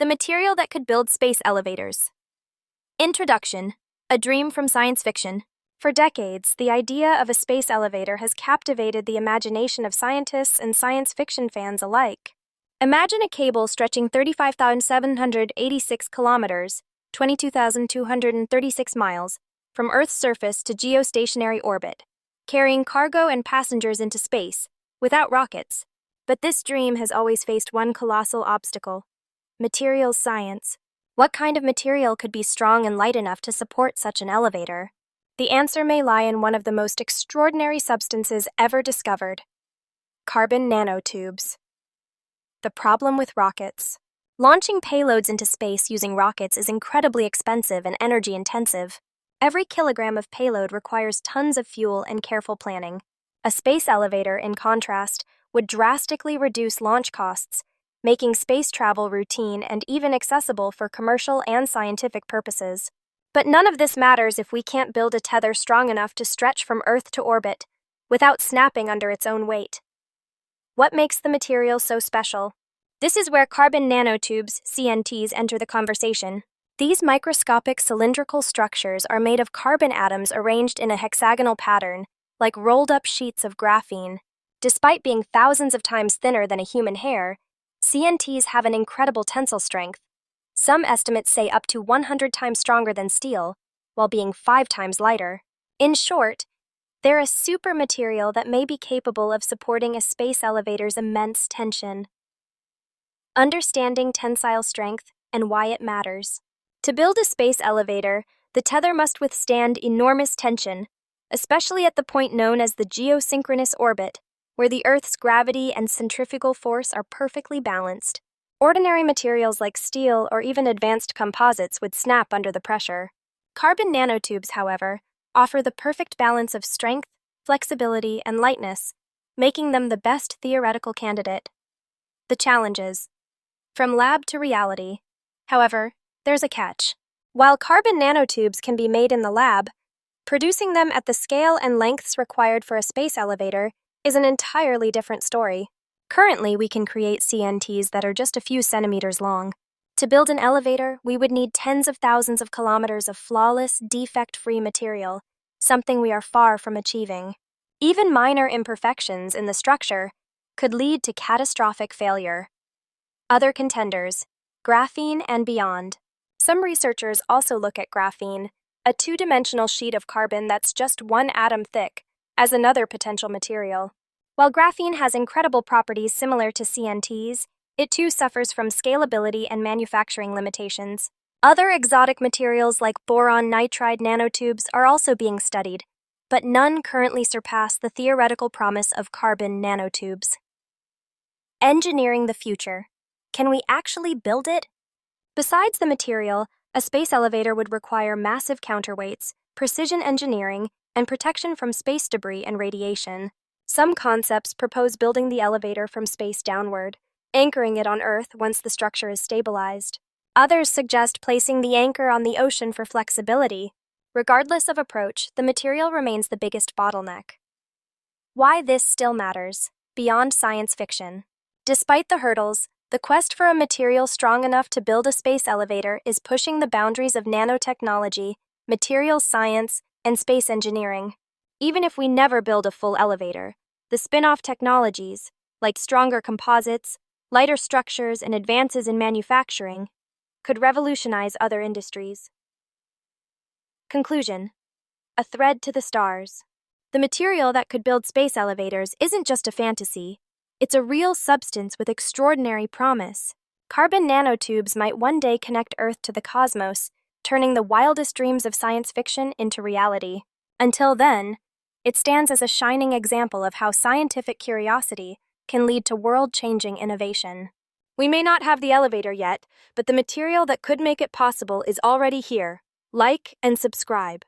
the material that could build space elevators. Introduction: a dream from science fiction. For decades, the idea of a space elevator has captivated the imagination of scientists and science fiction fans alike. Imagine a cable stretching 35,786 kilometers, 22,236 miles, from Earth's surface to geostationary orbit, carrying cargo and passengers into space, without rockets. But this dream has always faced one colossal obstacle: materials science. What kind of material could be strong and light enough to support such an elevator? The answer may lie in one of the most extraordinary substances ever discovered: carbon nanotubes. The problem with rockets. Launching payloads into space using rockets is incredibly expensive and energy-intensive. Every kilogram of payload requires tons of fuel and careful planning. A space elevator, in contrast, would drastically reduce launch costs, making space travel routine and even accessible for commercial and scientific purposes. But none of this matters if we can't build a tether strong enough to stretch from Earth to orbit, without snapping under its own weight. What makes the material so special? This is where carbon nanotubes, CNTs, enter the conversation. These microscopic cylindrical structures are made of carbon atoms arranged in a hexagonal pattern, like rolled-up sheets of graphene. Despite being thousands of times thinner than a human hair, CNTs have an incredible tensile strength. Some estimates say up to 100 times stronger than steel, while being 5 times lighter. In short, they're a super material that may be capable of supporting a space elevator's immense tension. Understanding tensile strength and why it matters. To build a space elevator, the tether must withstand enormous tension, especially at the point known as the geosynchronous orbit, where the Earth's gravity and centrifugal force are perfectly balanced. Ordinary materials like steel or even advanced composites would snap under the pressure. Carbon nanotubes, however, offer the perfect balance of strength, flexibility, and lightness, making them the best theoretical candidate. The challenges. From lab to reality. However, there's a catch. While carbon nanotubes can be made in the lab, producing them at the scale and lengths required for a space elevator is an entirely different story. Currently, we can create CNTs that are just a few centimeters long. To build an elevator, we would need tens of thousands of kilometers of flawless, defect-free material, something we are far from achieving. Even minor imperfections in the structure could lead to catastrophic failure. Other contenders: graphene and beyond. Some researchers also look at graphene, a two-dimensional sheet of carbon that's just one atom thick, as another potential material. While graphene has incredible properties similar to CNTs, it too suffers from scalability and manufacturing limitations. Other exotic materials like boron nitride nanotubes are also being studied, but none currently surpass the theoretical promise of carbon nanotubes. Engineering the future. Can we actually build it? Besides the material, a space elevator would require massive counterweights, precision engineering, and protection from space debris and radiation. Some concepts propose building the elevator from space downward, anchoring it on Earth once the structure is stabilized. Others suggest placing the anchor on the ocean for flexibility. Regardless of approach, the material remains the biggest bottleneck. Why this still matters. Beyond science fiction. Despite the hurdles, the quest for a material strong enough to build a space elevator is pushing the boundaries of nanotechnology, materials science, and space engineering. Even if we never build a full elevator, the spin-off technologies, like stronger composites, lighter structures, and advances in manufacturing, could revolutionize other industries. Conclusion: a thread to the stars. The material that could build space elevators isn't just a fantasy. It's a real substance with extraordinary promise. Carbon nanotubes might one day connect Earth to the cosmos, turning the wildest dreams of science fiction into reality. Until then, it stands as a shining example of how scientific curiosity can lead to world-changing innovation. We may not have the elevator yet, but the material that could make it possible is already here. Like and subscribe.